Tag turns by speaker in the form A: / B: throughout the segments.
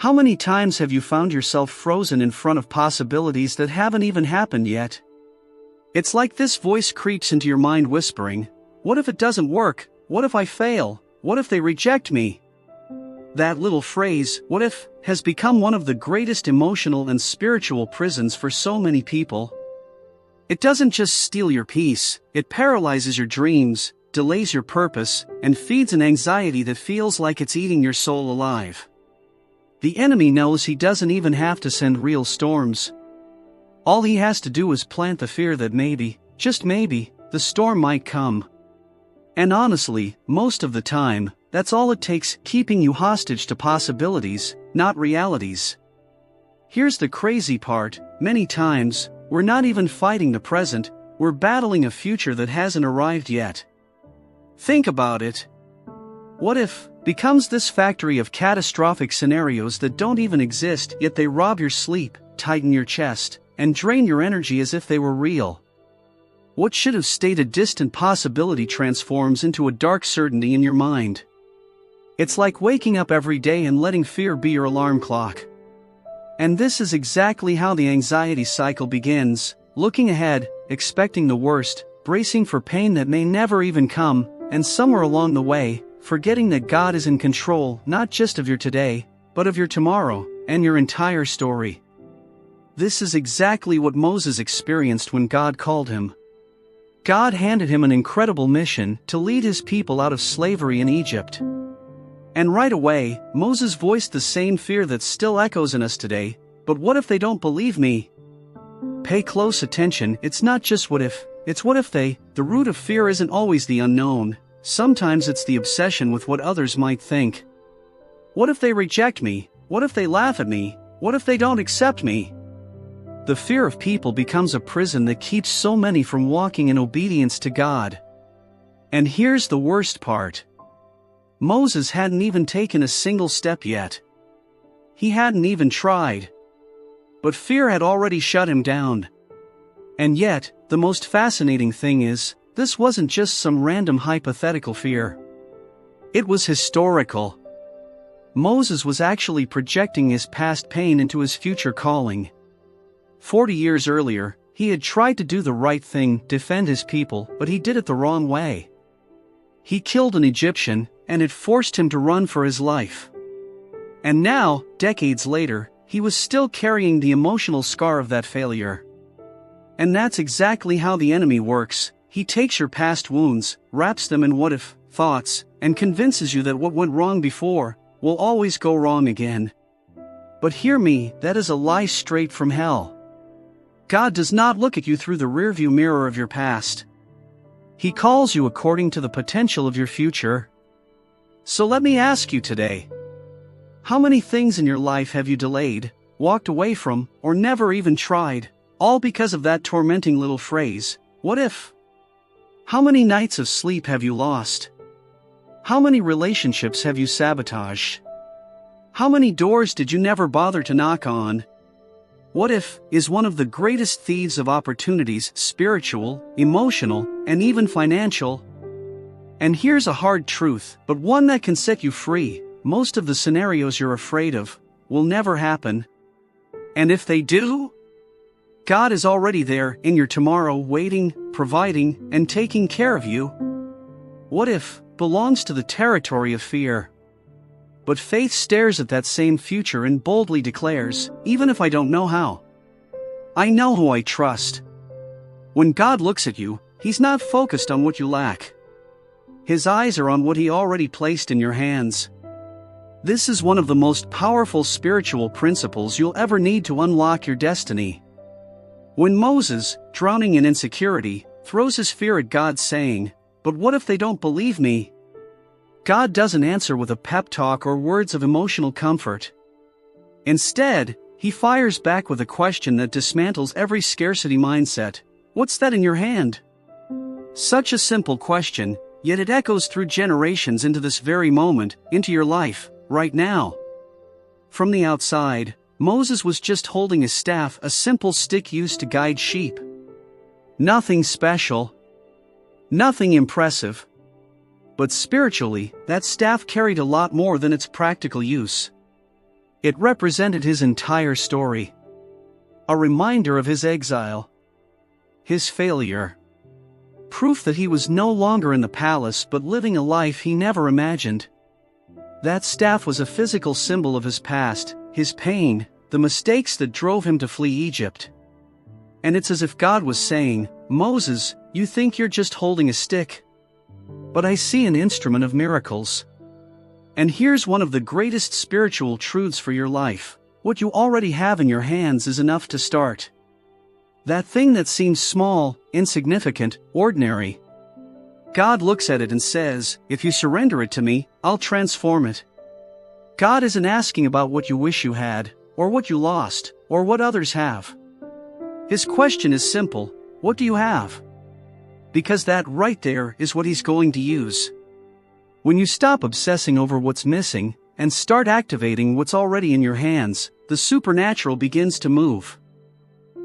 A: How many times have you found yourself frozen in front of possibilities that haven't even happened yet? It's like this voice creeps into your mind whispering, "What if it doesn't work? What if I fail? What if they reject me?" That little phrase, "what if," has become one of the greatest emotional and spiritual prisons for so many people. It doesn't just steal your peace, it paralyzes your dreams, delays your purpose, and feeds an anxiety that feels like it's eating your soul alive. The enemy knows he doesn't even have to send real storms. All he has to do is plant the fear that maybe, just maybe, the storm might come. And honestly, most of the time, that's all it takes, keeping you hostage to possibilities, not realities. Here's the crazy part: many times, we're not even fighting the present, we're battling a future that hasn't arrived yet. Think about it. What if becomes this factory of catastrophic scenarios that don't even exist, yet they rob your sleep, tighten your chest, and drain your energy as if they were real? What should have stayed a distant possibility transforms into a dark certainty in your mind. It's like waking up every day and letting fear be your alarm clock. And this is exactly how the anxiety cycle begins: looking ahead, expecting the worst, bracing for pain that may never even come, and somewhere along the way, forgetting that God is in control not just of your today, but of your tomorrow, and your entire story. This is exactly what Moses experienced when God called him. God handed him an incredible mission to lead his people out of slavery in Egypt. And right away, Moses voiced the same fear that still echoes in us today: but what if they don't believe me? Pay close attention, it's not just what if, it's what if they. The root of fear isn't always the unknown, sometimes it's the obsession with what others might think. What if they reject me? What if they laugh at me? What if they don't accept me? The fear of people becomes a prison that keeps so many from walking in obedience to God. And here's the worst part. Moses hadn't even taken a single step yet. He hadn't even tried. But fear had already shut him down. And yet, the most fascinating thing is, this wasn't just some random hypothetical fear. It was historical. Moses was actually projecting his past pain into his future calling. 40 years earlier, he had tried to do the right thing, defend his people, but he did it the wrong way. He killed an Egyptian, and it forced him to run for his life. And now, decades later, he was still carrying the emotional scar of that failure. And that's exactly how the enemy works. He takes your past wounds, wraps them in what-if thoughts, and convinces you that what went wrong before will always go wrong again. But hear me, that is a lie straight from hell. God does not look at you through the rearview mirror of your past. He calls you according to the potential of your future. So let me ask you today: how many things in your life have you delayed, walked away from, or never even tried, all because of that tormenting little phrase, "what if"? How many nights of sleep have you lost? How many relationships have you sabotaged? How many doors did you never bother to knock on? What if is one of the greatest thieves of opportunities, spiritual, emotional, and even financial. And here's a hard truth, but one that can set you free: most of the scenarios you're afraid of will never happen. And if they do, God is already there in your tomorrow, waiting, providing, and taking care of you. What if belongs to the territory of fear. But faith stares at that same future and boldly declares, "Even if I don't know how, I know who I trust." When God looks at you, He's not focused on what you lack. His eyes are on what He already placed in your hands. This is one of the most powerful spiritual principles you'll ever need to unlock your destiny. When Moses, drowning in insecurity, throws his fear at God saying, "But what if they don't believe me?" God doesn't answer with a pep talk or words of emotional comfort. Instead, He fires back with a question that dismantles every scarcity mindset: "What's that in your hand?" Such a simple question, yet it echoes through generations into this very moment, into your life, right now. From the outside, Moses was just holding his staff, a simple stick used to guide sheep. Nothing special. Nothing impressive. But spiritually, that staff carried a lot more than its practical use. It represented his entire story. A reminder of his exile. His failure. Proof that he was no longer in the palace but living a life he never imagined. That staff was a physical symbol of his past, his pain, the mistakes that drove him to flee Egypt. And it's as if God was saying, "Moses, you think you're just holding a stick? But I see an instrument of miracles." And here's one of the greatest spiritual truths for your life: what you already have in your hands is enough to start. That thing that seems small, insignificant, ordinary. God looks at it and says, "If you surrender it to me, I'll transform it." God isn't asking about what you wish you had, or what you lost, or what others have. His question is simple: what do you have? Because that right there is what he's going to use. When you stop obsessing over what's missing, and start activating what's already in your hands, the supernatural begins to move.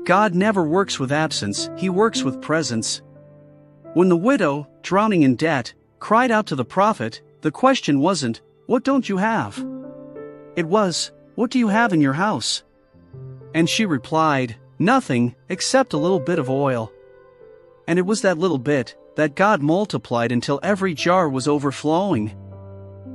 A: God never works with absence, he works with presence. When the widow, drowning in debt, cried out to the prophet, the question wasn't, "What don't you have?" It was, "What do you have in your house?" And she replied, "Nothing, except a little bit of oil." And it was that little bit that God multiplied until every jar was overflowing.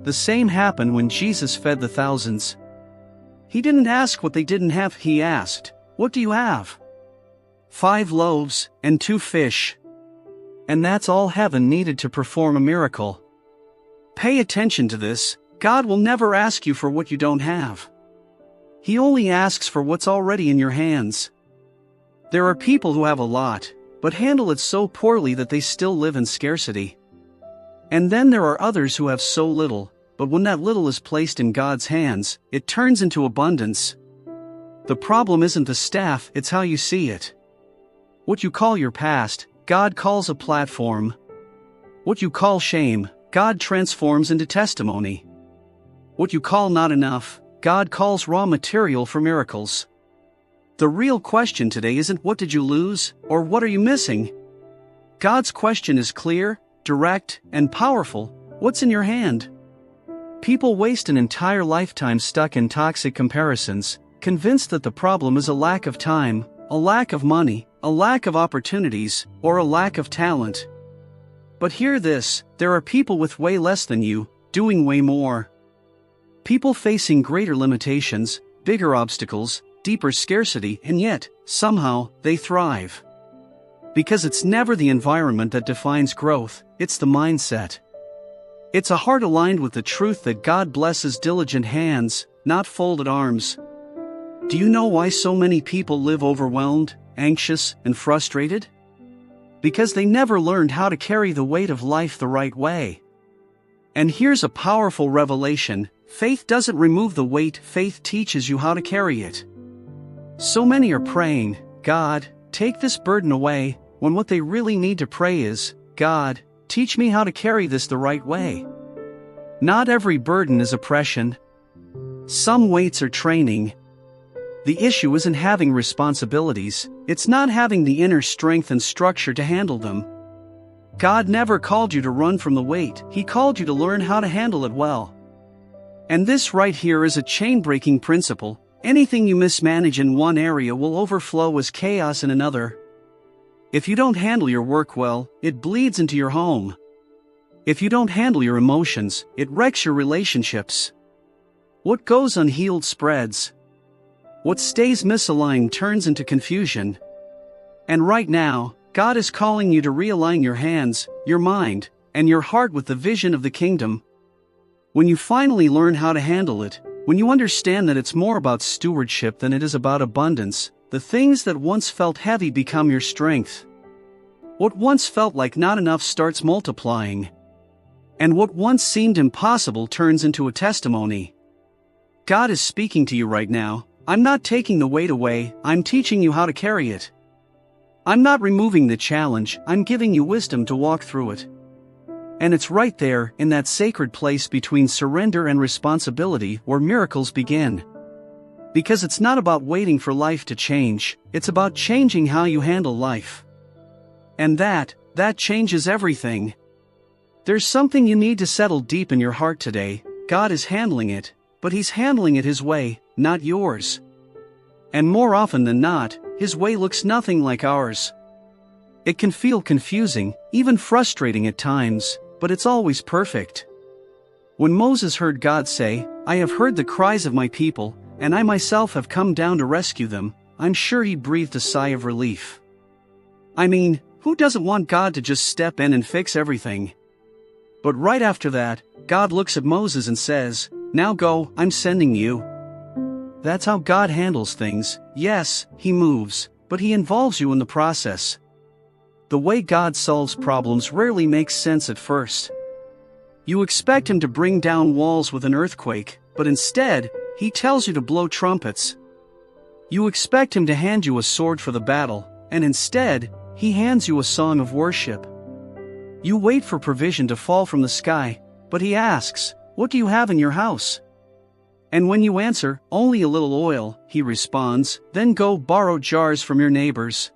A: The same happened when Jesus fed the thousands. He didn't ask what they didn't have, he asked, "What do you have?" 5 loaves and 2 fish. And that's all heaven needed to perform a miracle. Pay attention to this: God will never ask you for what you don't have. He only asks for what's already in your hands. There are people who have a lot, but handle it so poorly that they still live in scarcity. And then there are others who have so little, but when that little is placed in God's hands, it turns into abundance. The problem isn't the staff, it's how you see it. What you call your past, God calls a platform. What you call shame, God transforms into testimony. What you call not enough, God calls raw material for miracles. The real question today isn't what did you lose, or what are you missing? God's question is clear, direct, and powerful: what's in your hand? People waste an entire lifetime stuck in toxic comparisons, convinced that the problem is a lack of time, a lack of money, a lack of opportunities, or a lack of talent. But hear this: there are people with way less than you, doing way more. People facing greater limitations, bigger obstacles, deeper scarcity, and yet, somehow, they thrive. Because it's never the environment that defines growth, it's the mindset. It's a heart aligned with the truth that God blesses diligent hands, not folded arms. Do you know why so many people live overwhelmed, anxious, and frustrated? Because they never learned how to carry the weight of life the right way. And here's a powerful revelation: faith doesn't remove the weight, faith teaches you how to carry it. So many are praying, "God, take this burden away," when what they really need to pray is, "God, teach me how to carry this the right way." Not every burden is oppression. Some weights are training. The issue isn't having responsibilities, it's not having the inner strength and structure to handle them. God never called you to run from the weight, He called you to learn how to handle it well. And this right here is a chain-breaking principle: anything you mismanage in one area will overflow as chaos in another. If you don't handle your work well, it bleeds into your home. If you don't handle your emotions, it wrecks your relationships. What goes unhealed spreads. What stays misaligned turns into confusion. And right now, God is calling you to realign your hands, your mind, and your heart with the vision of the kingdom. When you finally learn how to handle it, when you understand that it's more about stewardship than it is about abundance, the things that once felt heavy become your strength. What once felt like not enough starts multiplying. And what once seemed impossible turns into a testimony. God is speaking to you right now: I'm not taking the weight away, I'm teaching you how to carry it. I'm not removing the challenge, I'm giving you wisdom to walk through it. And it's right there, in that sacred place between surrender and responsibility, where miracles begin. Because it's not about waiting for life to change, it's about changing how you handle life. And that changes everything. There's something you need to settle deep in your heart today: God is handling it, but He's handling it His way, not yours. And more often than not, his way looks nothing like ours. It can feel confusing, even frustrating at times, but it's always perfect. When Moses heard God say, "I have heard the cries of my people, and I myself have come down to rescue them," I'm sure he breathed a sigh of relief. I mean, who doesn't want God to just step in and fix everything? But right after that, God looks at Moses and says, "Now go, I'm sending you." That's how God handles things. Yes, he moves, but he involves you in the process. The way God solves problems rarely makes sense at first. You expect him to bring down walls with an earthquake, but instead, he tells you to blow trumpets. You expect him to hand you a sword for the battle, and instead, he hands you a song of worship. You wait for provision to fall from the sky, but he asks, "What do you have in your house?" And when you answer, "Only a little oil," he responds, "Then go borrow jars from your neighbors."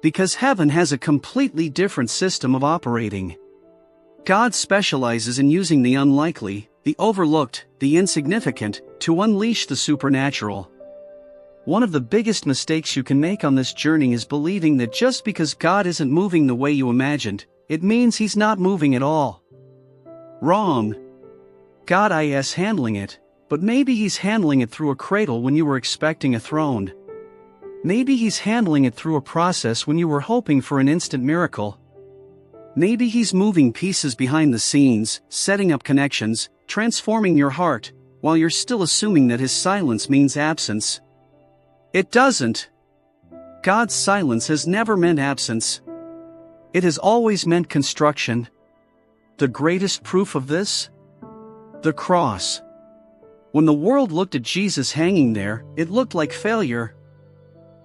A: Because heaven has a completely different system of operating. God specializes in using the unlikely, the overlooked, the insignificant, to unleash the supernatural. One of the biggest mistakes you can make on this journey is believing that just because God isn't moving the way you imagined, it means he's not moving at all. Wrong. God is handling it, but maybe he's handling it through a cradle when you were expecting a throne. Maybe he's handling it through a process when you were hoping for an instant miracle. Maybe he's moving pieces behind the scenes, setting up connections, transforming your heart, while you're still assuming that his silence means absence. It doesn't. God's silence has never meant absence. It has always meant construction. The greatest proof of this? The cross. When the world looked at Jesus hanging there, it looked like failure.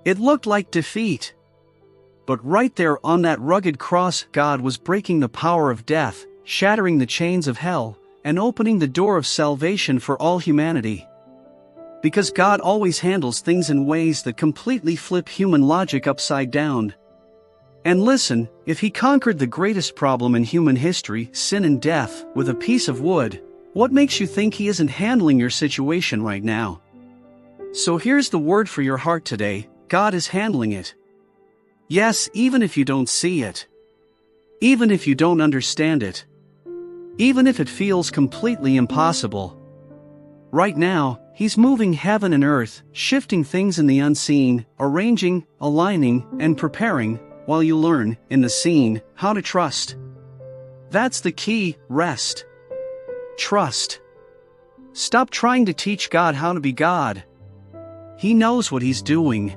A: It looked like defeat. But right there on that rugged cross, God was breaking the power of death, shattering the chains of hell, and opening the door of salvation for all humanity. Because God always handles things in ways that completely flip human logic upside down. And listen, if he conquered the greatest problem in human history, sin and death, with a piece of wood, what makes you think he isn't handling your situation right now? So here's the word for your heart today: God is handling it. Yes, even if you don't see it. Even if you don't understand it. Even if it feels completely impossible. Right now, he's moving heaven and earth, shifting things in the unseen, arranging, aligning, and preparing, while you learn, in the seen, how to trust. That's the key: rest. Trust. Stop trying to teach God how to be God. He knows what he's doing.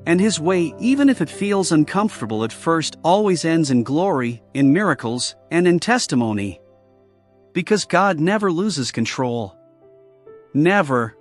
A: And his way, even if it feels uncomfortable at first, always ends in glory, in miracles, and in testimony. Because God never loses control. Never.